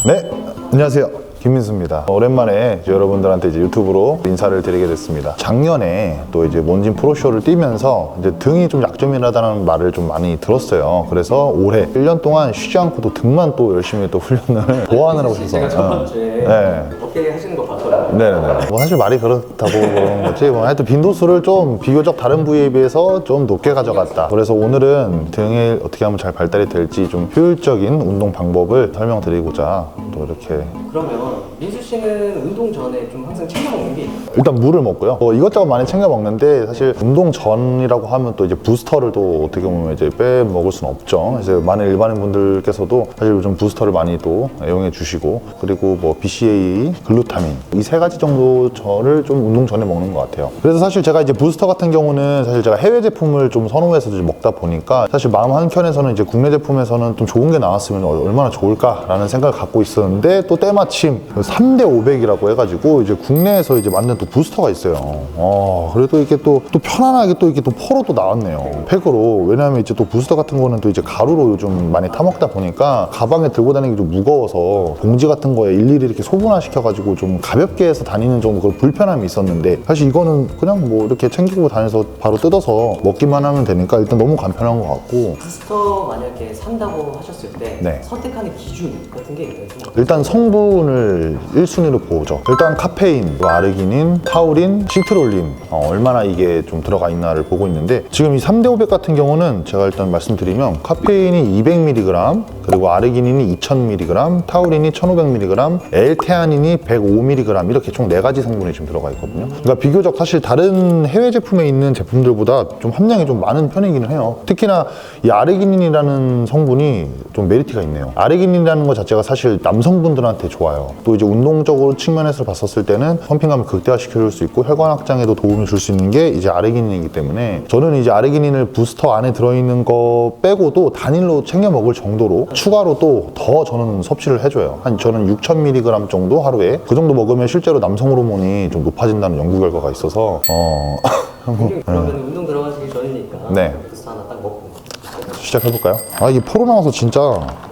네, 안녕하세요. 김민수입니다. 오랜만에 이제 여러분들한테 이제 유튜브로 인사를 드리게 됐습니다. 작년에 또 이제 몬진 프로쇼를 뛰면서 이제 등이 좀 약점이라다는 말을 좀 많이 들었어요. 그래서 올해 1년 동안 쉬지 않고 또 등만 또 열심히 또 훈련을 보완하라고 해서 제가 첫 번째 네. 어깨 하시는 거 봤거든요. 네네네. 뭐 사실 말이 그렇다고 그런 거지. 뭐 하여튼 빈도수를 좀 비교적 다른 부위에 비해서 좀 높게 가져갔다. 그래서 오늘은 등이 어떻게 하면 잘 발달이 될지 좀 효율적인 운동 방법을 설명드리고자 또 이렇게. 그러면 민수 씨는 운동 전에 좀 항상 챙겨 먹는 게 있나요? 일단 물을 먹고요. 이것저것 많이 챙겨 먹는데 사실 운동 전이라고 하면 또 이제 부스터를 또 어떻게 보면 이제 빼 먹을 수는 없죠. 그래서 많은 일반인 분들께서도 사실 요즘 부스터를 많이 또 애용해 주시고, 그리고 뭐 BCAA, 글루타민 이 세 가지 정도 저를 좀 운동 전에 먹는 것 같아요. 그래서 사실 제가 이제 부스터 같은 경우는 사실 제가 해외 제품을 좀 선호해서 이제 먹다 보니까 사실 마음 한켠에서는 이제 국내 제품에서는 좀 좋은 게 나왔으면 얼마나 좋을까라는 생각을 갖고 있었는데, 또 때마침 3대 500이라고 해가지고 이제 국내에서 이제 만든 또 부스터가 있어요. 그래도 이게 또 편안하게 또 이게 또 포로 또 나왔네요. 팩으로. 왜냐하면 이제 또 부스터 같은 거는 또 이제 가루로 요즘 많이 타먹다 보니까 가방에 들고 다니기 좀 무거워서 봉지 같은 거에 일일이 이렇게 소분화시켜가지고 좀 가볍게 해서 다니는 정도 그런 불편함이 있었는데, 사실 이거는 그냥 뭐 이렇게 챙기고 다녀서 바로 뜯어서 먹기만 하면 되니까 일단 너무 간편한 것 같고. 부스터 만약에 산다고 하셨을 때 네. 선택하는 기준 같은 게 있나요? 일단 성분을 1순위로 보죠. 일단 카페인, 아르기닌, 타우린, 시트롤린 얼마나 이게 좀 들어가 있나를 보고 있는데, 지금 이 3대 500 같은 경우는 제가 일단 말씀드리면 카페인이 200mg, 그리고 아르기닌이 2000mg, 타우린이 1500mg, L테아닌이 105mg, 이렇게 총 4가지 성분이 지금 들어가 있거든요. 그러니까 비교적 사실 다른 해외 제품에 있는 제품들보다 좀 함량이 좀 많은 편이기는 해요. 특히나 이 아르기닌이라는 성분이 좀 메리트가 있네요. 아르기닌이라는 것 자체가 사실 남성분들한테 좋아요. 또 이제 운동적으로 측면에서 봤었을 때는 펌핑감을 극대화시켜줄 수 있고 혈관 확장에도 도움을 줄 수 있는 게 이제 아르기닌이기 때문에, 저는 이제 아르기닌을 부스터 안에 들어있는 거 빼고도 단일로 챙겨 먹을 정도로 추가로 또 더 저는 섭취를 해줘요. 저는 6000mg 정도 하루에, 그 정도 먹으면 실제로 남성 호르몬이 좀 높아진다는 연구 결과가 있어서 그러면 운동 들어가시기 전이니까 네. 부스터 하나 딱 먹고 시작해볼까요? 이게 포로 나와서 진짜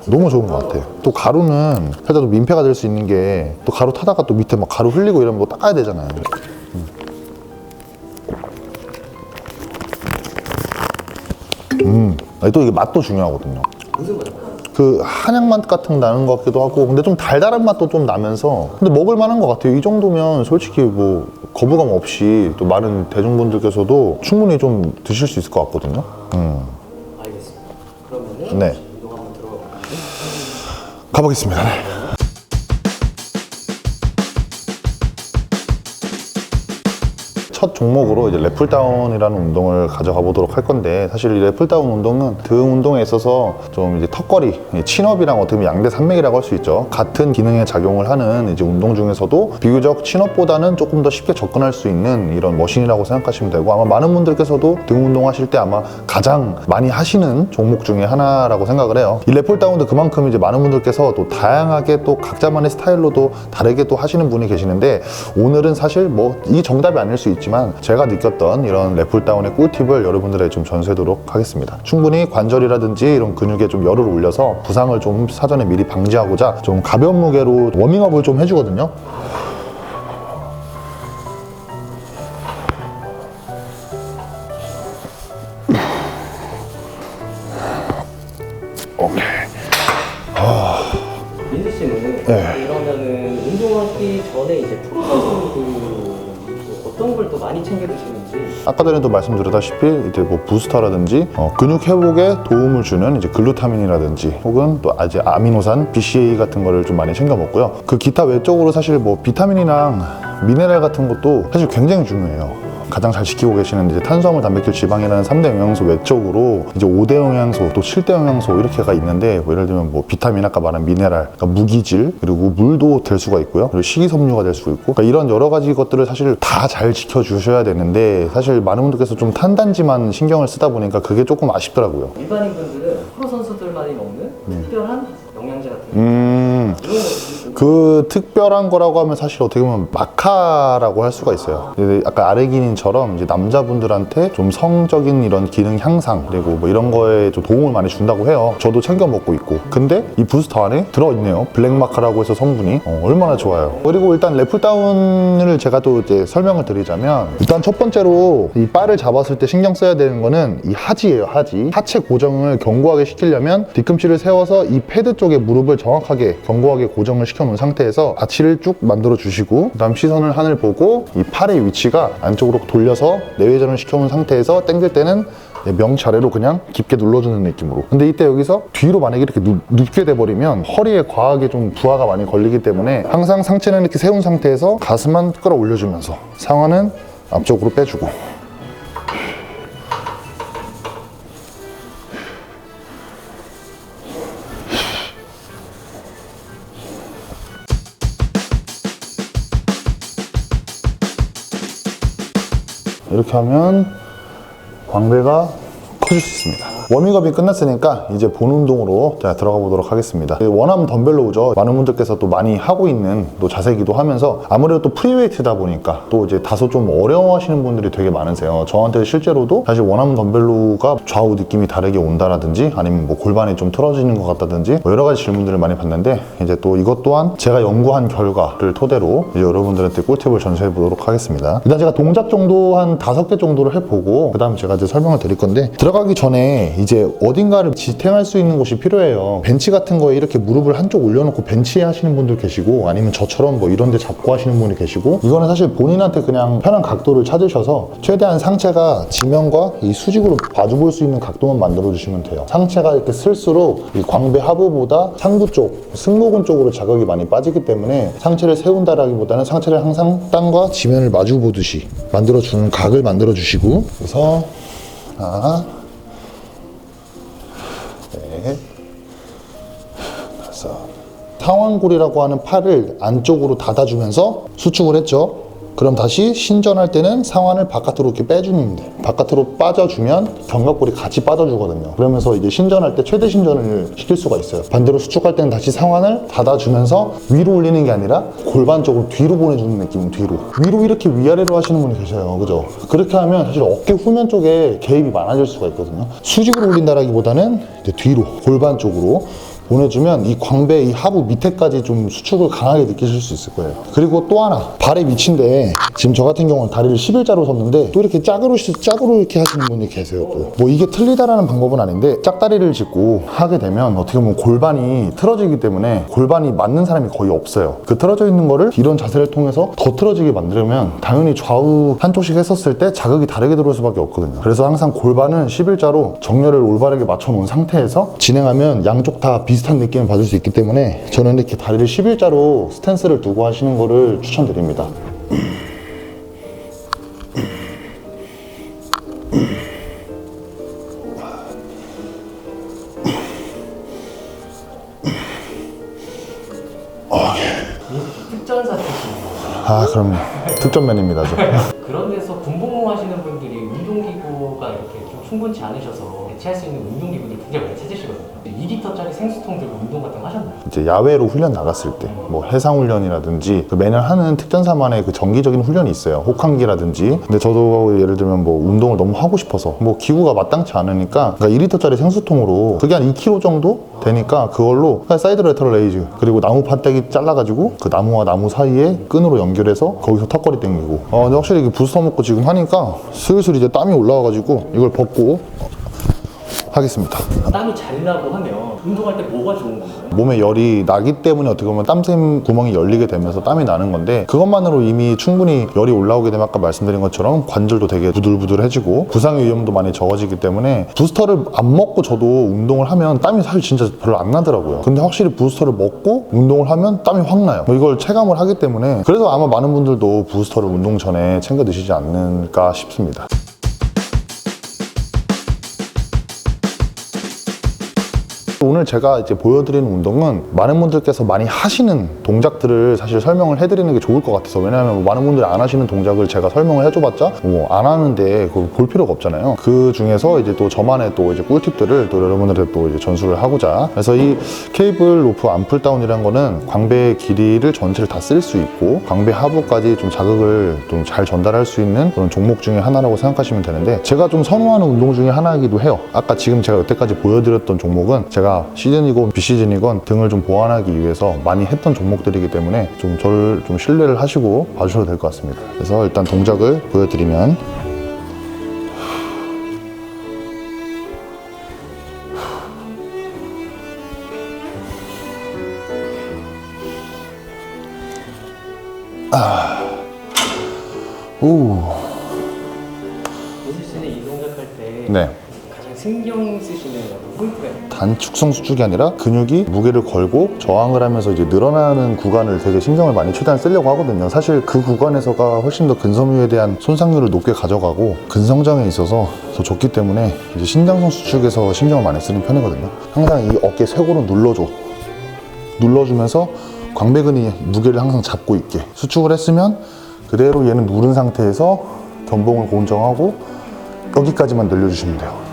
너무 좋은 것 같아요. 또 가루는 살짝 또 민폐가 될 수 있는 게, 또 가루 타다가 또 밑에 막 가루 흘리고 이러면 뭐 닦아야 되잖아요. 또 이게 맛도 중요하거든요. 무슨 맛이요? 그 한약 맛 같은 나는 것 같기도 하고, 근데 좀 달달한 맛도 좀 나면서, 근데 먹을 만한 것 같아요. 이 정도면 솔직히 뭐 거부감 없이 또 많은 대중분들께서도 충분히 좀 드실 수 있을 것 같거든요. 알겠습니다. 그러면은 네. 운동 한번 들어가 볼까요? 가보겠습니다. 네. 첫 종목으로 이제 랩풀다운이라는 운동을 가져가 보도록 할 건데, 사실 이 랩풀다운 운동은 등 운동에 있어서 좀 이제 턱걸이, 친업이랑 어떻게 보면 양대 산맥이라고 할 수 있죠. 같은 기능에 작용을 하는 이제 운동 중에서도 비교적 친업보다는 조금 더 쉽게 접근할 수 있는 이런 머신이라고 생각하시면 되고, 아마 많은 분들께서도 등 운동 하실 때 아마 가장 많이 하시는 종목 중에 하나라고 생각을 해요. 이 랩풀다운도 그만큼 이제 많은 분들께서 또 다양하게 또 각자만의 스타일로도 다르게 또 하시는 분이 계시는데, 오늘은 사실 뭐 이 정답이 아닐 수 있지만 제가 느꼈던 이런 랩풀다운의 꿀팁을 여러분들에게 좀 전수하도록 하겠습니다. 충분히 관절이라든지 이런 근육에 좀 열을 올려서 부상을 좀 사전에 미리 방지하고자 좀 가벼운 무게로 워밍업을 좀 해주거든요. 오케이. 민수 씨는 네. 그러면은 운동하기 전에 이제 프로 선수들 어떤 걸 또 많이 챙겨 드시는지. 아까 전에도 말씀드렸다시피 이제 뭐 부스터라든지 근육 회복에 도움을 주는 이제 글루타민이라든지 혹은 또 아직 아미노산, BCAA 같은 거를 좀 많이 챙겨 먹고요. 그 기타 외적으로 사실 뭐 비타민이랑 미네랄 같은 것도 사실 굉장히 중요해요. 가장 잘 지키고 계시는 이제 탄수화물, 단백질, 지방이라는 3대 영양소 외적으로 이제 5대 영양소, 또 7대 영양소 이렇게가 있는데, 뭐 예를 들면 뭐 비타민, 아까 말한 미네랄, 그러니까 무기질, 그리고 물도 될 수가 있고요. 그리고 식이섬유가 될 수 있고, 그러니까 이런 여러 가지 것들을 사실 다 잘 지켜주셔야 되는데, 사실 많은 분들께서 좀 탄단지만 신경을 쓰다 보니까 그게 조금 아쉽더라고요. 일반인 분들은 프로 선수들만이 먹는 특별한 영양제 같은 거 이런 거 그 특별한 거라고 하면 사실 어떻게 보면 마카라고 할 수가 있어요. 아까 아르기닌처럼 이제 남자분들한테 좀 성적인 이런 기능 향상 그리고 뭐 이런 거에 좀 도움을 많이 준다고 해요. 저도 챙겨 먹고 있고. 근데 이 부스터 안에 들어있네요. 블랙마카라고 해서 성분이 얼마나 좋아요. 그리고 일단 랩풀다운을 제가 또 이제 설명을 드리자면, 일단 첫 번째로 이 바를 잡았을 때 신경 써야 되는 거는 이 하지예요. 하지. 하체 고정을 견고하게 시키려면 뒤꿈치를 세워서 이 패드 쪽에 무릎을 정확하게 견고하게 고정을 시켜 놓은 상태에서 아치를 쭉 만들어 주시고, 그 다음 시선을 하늘 보고 이 팔의 위치가 안쪽으로 돌려서 내외전을 시켜 놓은 상태에서 당길 때는 명차례로 그냥 깊게 눌러주는 느낌으로. 근데 이때 여기서 뒤로 만약에 이렇게 눕게 돼버리면 허리에 과하게 좀 부하가 많이 걸리기 때문에 항상 상체는 이렇게 세운 상태에서 가슴만 끌어올려주면서 상완은 앞쪽으로 빼주고, 이렇게 하면 광배가 커질 수 있습니다. 워밍업이 끝났으니까 이제 본 운동으로 들어가 보도록 하겠습니다. 원암 덤벨로우죠. 많은 분들께서 또 많이 하고 있는 또 자세기도 하면서, 아무래도 또 프리웨이트다 보니까 또 이제 다소 좀 어려워하시는 분들이 되게 많으세요. 저한테 실제로도 사실 원암 덤벨로우가 좌우 느낌이 다르게 온다라든지 아니면 뭐 골반이 좀 틀어지는 것 같다든지 뭐 여러 가지 질문들을 많이 받는데, 이제 또 이것 또한 제가 연구한 결과를 토대로 이제 여러분들한테 꿀팁을 전수해 보도록 하겠습니다. 일단 제가 동작 정도 한 5개 정도를 해보고 그 다음 제가 이제 설명을 드릴 건데, 들어가기 전에 이제 어딘가를 지탱할 수 있는 곳이 필요해요. 벤치 같은 거에 이렇게 무릎을 한쪽 올려놓고 벤치에 하시는 분들 계시고, 아니면 저처럼 뭐 이런 데 잡고 하시는 분이 계시고, 이거는 사실 본인한테 그냥 편한 각도를 찾으셔서 최대한 상체가 지면과 이 수직으로 마주볼 수 있는 각도만 만들어 주시면 돼요. 상체가 이렇게 쓸수록 이 광배 하부보다 상부 쪽, 승모근 쪽으로 자극이 많이 빠지기 때문에 상체를 세운다라기보다는 상체를 항상 땅과 지면을 마주 보듯이 만들어 주는 각을 만들어 주시고, 그래서 하나, 네, 다섯. 상완골이라고 하는 팔을 안쪽으로 닫아주면서 수축을 했죠. 그럼 다시 신전할 때는 상완을 바깥으로 이렇게 빼주면 돼요. 바깥으로 빠져주면 견갑골이 같이 빠져주거든요. 그러면서 이제 신전할 때 최대 신전을 시킬 수가 있어요. 반대로 수축할 때는 다시 상완을 닫아주면서 위로 올리는 게 아니라 골반 쪽으로 뒤로 보내주는 느낌, 위로 이렇게 위아래로 하시는 분이 계셔요. 그죠? 그렇게 하면 사실 어깨 후면 쪽에 개입이 많아질 수가 있거든요. 수직으로 올린다라기보다는 이제 뒤로, 골반 쪽으로 보내주면 이 광배 이 하부 밑에까지 좀 수축을 강하게 느끼실 수 있을 거예요. 그리고 또 하나, 발의 위치인데, 지금 저 같은 경우는 다리를 11자로 섰는데 또 이렇게 짝으로 이렇게 하시는 분이 계세요. 또 뭐 이게 틀리다라는 방법은 아닌데, 짝다리를 짚고 하게 되면 어떻게 보면 골반이 틀어지기 때문에 골반이 맞는 사람이 거의 없어요. 그 틀어져 있는 거를 이런 자세를 통해서 더 틀어지게 만들면 당연히 좌우 한쪽씩 했었을 때 자극이 다르게 들어올 수밖에 없거든요. 그래서 항상 골반은 11자로 정렬을 올바르게 맞춰 놓은 상태에서 진행하면 양쪽 다 비슷한 느낌을 받을 수 있기 때문에 저는 이렇게 다리를 11자로 스탠스를 두고 하시는 거를 추천드립니다. 특전사 출신이에요. 아, 그럼요. 득점맨입니다, 저. 그런 데서 군복무 하시는 분들이 운동기구가 이렇게 좀 충분치 않으셔서 대체할 수 있는 운동기구들 굉장히 많이 찾으시거든요. 2리터짜리 생수통 들고 운동 같은 거 하셨나요? 이제 야외로 훈련 나갔을 때, 뭐 해상훈련이라든지 그 매년 하는 특전사만의 그 정기적인 훈련이 있어요. 혹한기라든지. 근데 저도 예를 들면 뭐 운동을 너무 하고 싶어서 뭐 기구가 마땅치 않으니까, 그러니까 2리터짜리 생수통으로 그게 한 2kg 정도 되니까 그걸로 사이드 레터럴 레이즈, 그리고 나무 판때기 잘라가지고 그 나무와 나무 사이에 끈으로 연결해서 거기서 턱걸이 당기고. 근데 확실히 이게 부스터 먹고 지금 하니까 슬슬 이제 땀이 올라와가지고 이걸 벗고 하겠습니다. 땀이 잘 나고 하면 운동할 때 뭐가 좋은 건가요? 몸에 열이 나기 때문에 어떻게 보면 땀샘 구멍이 열리게 되면서 땀이 나는 건데, 그것만으로 이미 충분히 열이 올라오게 되면 아까 말씀드린 것처럼 관절도 되게 부들부들해지고 부상의 위험도 많이 적어지기 때문에, 부스터를 안 먹고 저도 운동을 하면 땀이 사실 진짜 별로 안 나더라고요. 근데 확실히 부스터를 먹고 운동을 하면 땀이 확 나요. 이걸 체감을 하기 때문에, 그래서 아마 많은 분들도 부스터를 운동 전에 챙겨 드시지 않을까 싶습니다. 오늘 제가 이제 보여드리는 운동은 많은 분들께서 많이 하시는 동작들을 사실 설명을 해드리는 게 좋을 것 같아서, 왜냐하면 많은 분들이 안 하시는 동작을 제가 설명을 해줘봤자 뭐 안 하는데 그걸 볼 필요가 없잖아요. 그 중에서 이제 또 저만의 또 이제 꿀팁들을 또 여러분들한테 또 이제 전수를 하고자. 그래서 이 케이블 로프 암풀다운이라는 거는 광배의 길이를 전체를 다 쓸 수 있고 광배 하부까지 좀 자극을 좀 잘 전달할 수 있는 그런 종목 중에 하나라고 생각하시면 되는데, 제가 좀 선호하는 운동 중에 하나이기도 해요. 아까 지금 제가 여태까지 보여드렸던 종목은 제가 시즌이건 비시즌이건 등을 좀 보완하기 위해서 많이 했던 종목들이기 때문에 좀 저를 좀 신뢰를 하시고 봐주셔도 될 것 같습니다. 그래서 일단 동작을 보여드리면, 보실 씨는 이 동작 할 때 네. 가장 신경 쓰시는 어떤 포인트가 있나요? 단축성 수축이 아니라 근육이 무게를 걸고 저항을 하면서 이제 늘어나는 구간을 되게 신경을 많이 최대한 쓰려고 하거든요. 사실 그 구간에서가 훨씬 더 근섬유에 대한 손상률을 높게 가져가고 근성장에 있어서 더 좋기 때문에 이제 신장성 수축에서 신경을 많이 쓰는 편이거든요. 항상 이 어깨 쇄골을 눌러줘. 눌러주면서 광배근이 무게를 항상 잡고 있게 수축을 했으면 그대로 얘는 누른 상태에서 견봉을 고정하고 여기까지만 늘려주시면 돼요.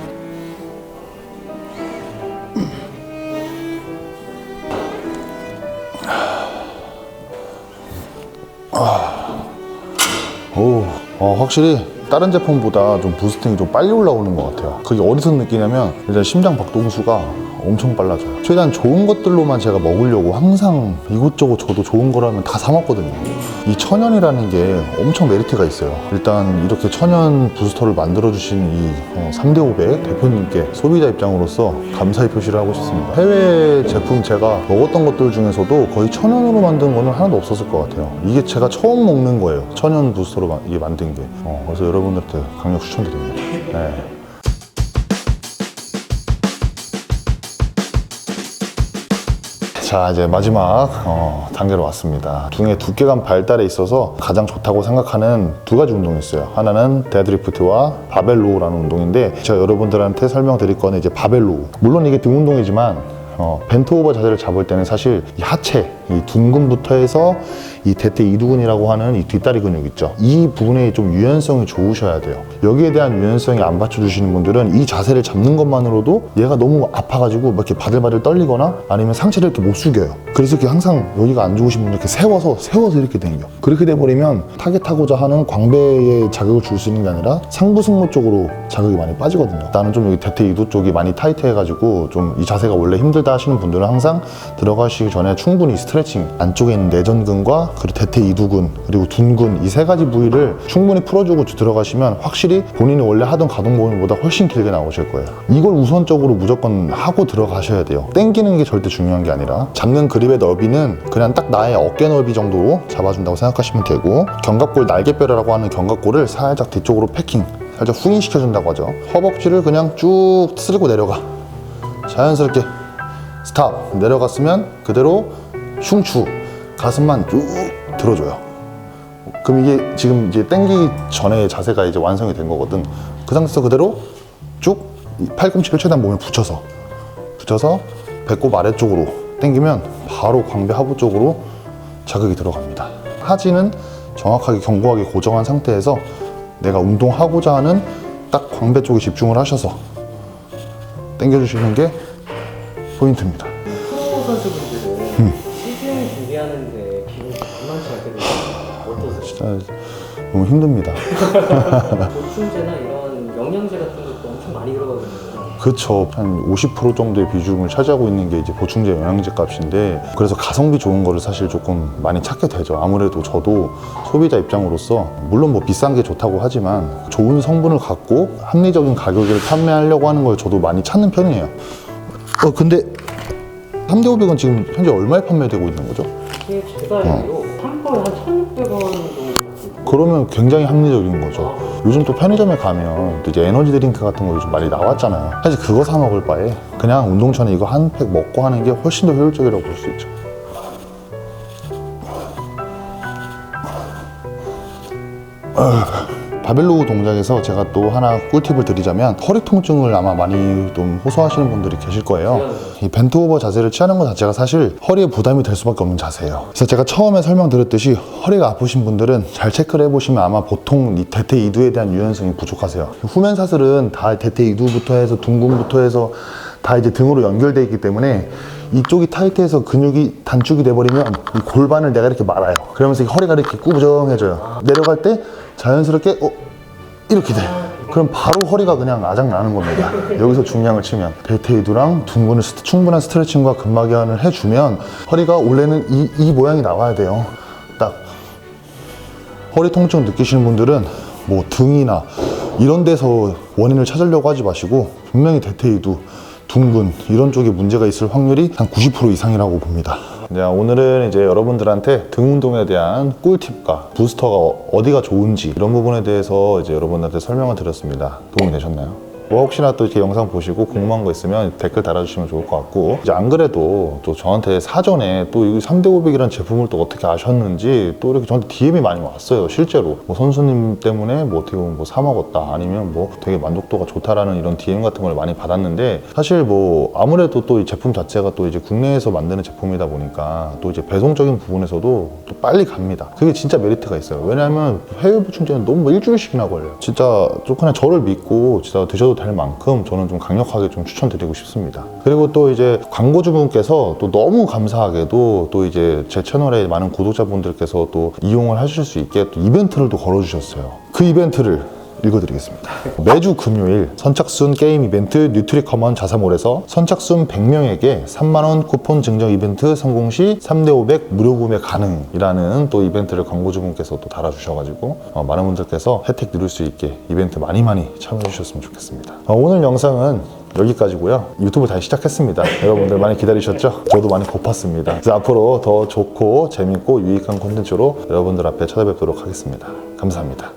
확실히 다른 제품보다 좀 부스팅이 좀 빨리 올라오는 것 같아요. 그게 어디서 느끼냐면 일단 심장 박동수가 엄청 빨라져요. 최대한 좋은 것들로만 제가 먹으려고 항상 이곳저곳 저도 좋은 거라면 다 사 먹거든요. 이 천연이라는 게 엄청 메리트가 있어요. 일단 이렇게 천연 부스터를 만들어주신 이 3대500 대표님께 소비자 입장으로서 감사의 표시를 하고 싶습니다. 해외 제품 제가 먹었던 것들 중에서도 거의 천연으로 만든 거는 하나도 없었을 것 같아요. 이게 제가 처음 먹는 거예요. 천연 부스터로 이게 만든 게. 그래서 여러분들한테 강력 추천드립니다. 네. 자, 이제 마지막 단계로 왔습니다. 등의 두께감 발달에 있어서 가장 좋다고 생각하는 두 가지 운동이 있어요. 하나는 데드리프트와 바벨 로우라는 운동인데, 제가 여러분들한테 설명드릴 거는 이제 바벨 로우. 물론 이게 등 운동이지만 벤트 오버 자세를 잡을 때는 사실 이 하체, 이 둔근부터 해서 이 대퇴 이두근이라고 하는 이 뒷다리 근육 있죠. 이 부분에 좀 유연성이 좋으셔야 돼요. 여기에 대한 유연성이 안 받쳐주시는 분들은 이 자세를 잡는 것만으로도 얘가 너무 아파가지고 막 이렇게 바들바들 떨리거나 아니면 상체를 이렇게 못 숙여요. 그래서 이렇게 항상 여기가 안 좋으신 분들 이렇게 세워서 이렇게 당겨. 그렇게 돼버리면 타겟하고자 하는 광배에 자극을 줄 수 있는 게 아니라 상부 승모 쪽으로 자극이 많이 빠지거든요. 나는 좀 여기 대퇴 이두 쪽이 많이 타이트해가지고 좀 이 자세가 원래 힘들다 하시는 분들은 항상 들어가시기 전에 충분히 스트레칭, 안쪽에 있는 내전근과 그리고 대퇴 이두근 그리고 둔근 이 세 가지 부위를 충분히 풀어주고 들어가시면 확실히 본인이 원래 하던 가동 범위보다 훨씬 길게 나오실 거예요. 이걸 우선적으로 무조건 하고 들어가셔야 돼요. 당기는 게 절대 중요한 게 아니라 잡는 그립의 너비는 그냥 딱 나의 어깨 너비 정도 잡아준다고 생각하시면 되고, 견갑골 날개뼈라고 하는 견갑골을 살짝 뒤쪽으로 패킹, 살짝 후인 시켜준다고 하죠. 허벅지를 그냥 쭉 쓸고 내려가. 자연스럽게 스탑. 내려갔으면 그대로 흉추, 가슴만 쭉 들어줘요. 그럼 이게 지금 이제 당기기 전에 자세가 이제 완성이 된 거거든. 그 상태에서 그대로 쭉 팔꿈치를 최대한 몸에 붙여서 배꼽 아래쪽으로 당기면 바로 광배 하부 쪽으로 자극이 들어갑니다. 하지는 정확하게 견고하게 고정한 상태에서 내가 운동하고자 하는 딱 광배 쪽에 집중을 하셔서 당겨주시는 게 포인트입니다. 프로 선수분들은 시즌 준비하는데 기분이 만만치 않게 어떠세요? 진짜 너무 힘듭니다. 보충제나 이런 영양제 같은 것도 엄청 많이 들어가거든요. 그쵸. 한 50% 정도의 비중을 차지하고 있는 게 이제 보충제 영양제 값인데, 그래서 가성비 좋은 거를 사실 조금 많이 찾게 되죠. 아무래도 저도 소비자 입장으로서 물론 뭐 비싼 게 좋다고 하지만 좋은 성분을 갖고 합리적인 가격을 판매하려고 하는 걸 저도 많이 찾는 편이에요. 근데 3대500은 지금 현재 얼마에 판매되고 있는 거죠? 이게 제가 알기로 한 번에 한 1,600원 정도. 그러면 굉장히 합리적인 거죠. 요즘 또 편의점에 가면 또 이제 에너지 드링크 같은 거 요즘 많이 나왔잖아요. 사실 그거 사 먹을 바에 그냥 운동 전에 이거 한 팩 먹고 하는 게 훨씬 더 효율적이라고 볼 수 있죠. 바벨로우 동작에서 제가 또 하나 꿀팁을 드리자면 허리 통증을 아마 많이 좀 호소하시는 분들이 계실 거예요. 이 벤트 오버 자세를 취하는 것 자체가 사실 허리에 부담이 될 수밖에 없는 자세예요. 그래서 제가 처음에 설명드렸듯이 허리가 아프신 분들은 잘 체크를 해보시면 아마 보통 이 대퇴 이두에 대한 유연성이 부족하세요. 후면 사슬은 다 대퇴 이두부터 해서 둥근부터 해서 다 이제 등으로 연결되어 있기 때문에 이쪽이 타이트해서 근육이 단축이 돼버리면 이 골반을 내가 이렇게 말아요. 그러면서 이 허리가 이렇게 꾸부정해져요. 내려갈 때 자연스럽게 이렇게 돼. 그럼 바로 허리가 그냥 아작나는 겁니다. 여기서 중량을 치면 대퇴이두랑 둥근을 충분한 스트레칭과 근막이완을 해주면 허리가 원래는 이 모양이 나와야 돼요. 딱 허리 통증 느끼시는 분들은 뭐 등이나 이런 데서 원인을 찾으려고 하지 마시고 분명히 대퇴이두, 둥근 이런 쪽에 문제가 있을 확률이 한 90% 이상이라고 봅니다. 오늘은 이제 여러분들한테 등 운동에 대한 꿀팁과 부스터가 어디가 좋은지 이런 부분에 대해서 이제 여러분들한테 설명을 드렸습니다. 도움이 되셨나요? 뭐 혹시나 또 이렇게 영상 보시고 궁금한 거 있으면 댓글 달아주시면 좋을 것 같고, 이제 안 그래도 또 저한테 사전에 또 이 3대 500이라는 제품을 또 어떻게 아셨는지 또 이렇게 저한테 DM이 많이 왔어요. 실제로 뭐 선수님 때문에 뭐 어떻게 보면 뭐 사 먹었다, 아니면 뭐 되게 만족도가 좋다라는 이런 DM 같은 걸 많이 받았는데, 사실 뭐 아무래도 또 이 제품 자체가 또 이제 국내에서 만드는 제품이다 보니까 또 이제 배송적인 부분에서도 또 빨리 갑니다. 그게 진짜 메리트가 있어요. 왜냐하면 해외 보충제는 너무 일주일씩이나 걸려요. 진짜 좀 그냥 저를 믿고 진짜 드셔도 될 만큼 저는 좀 강력하게 좀 추천드리고 싶습니다. 그리고 또 이제 광고주분께서 또 너무 감사하게도 또 이제 제 채널에 많은 구독자분들께서 또 이용을 하실 수 있게 또 이벤트를 또 걸어주셨어요. 그 이벤트를 읽어드리겠습니다. 매주 금요일 선착순 게임 이벤트 뉴트리커먼 자사몰에서 선착순 100명에게 3만원 쿠폰 증정 이벤트 성공 시 3대500 무료 구매 가능이라는 또 이벤트를 광고주분께서 또 달아주셔가지고 많은 분들께서 혜택 누릴 수 있게 이벤트 많이 참여해 주셨으면 좋겠습니다. 오늘 영상은 여기까지고요. 유튜브 다시 시작했습니다. 여러분들 많이 기다리셨죠? 저도 많이 고팠습니다. 그래서 앞으로 더 좋고 재밌고 유익한 콘텐츠로 여러분들 앞에 찾아뵙도록 하겠습니다. 감사합니다.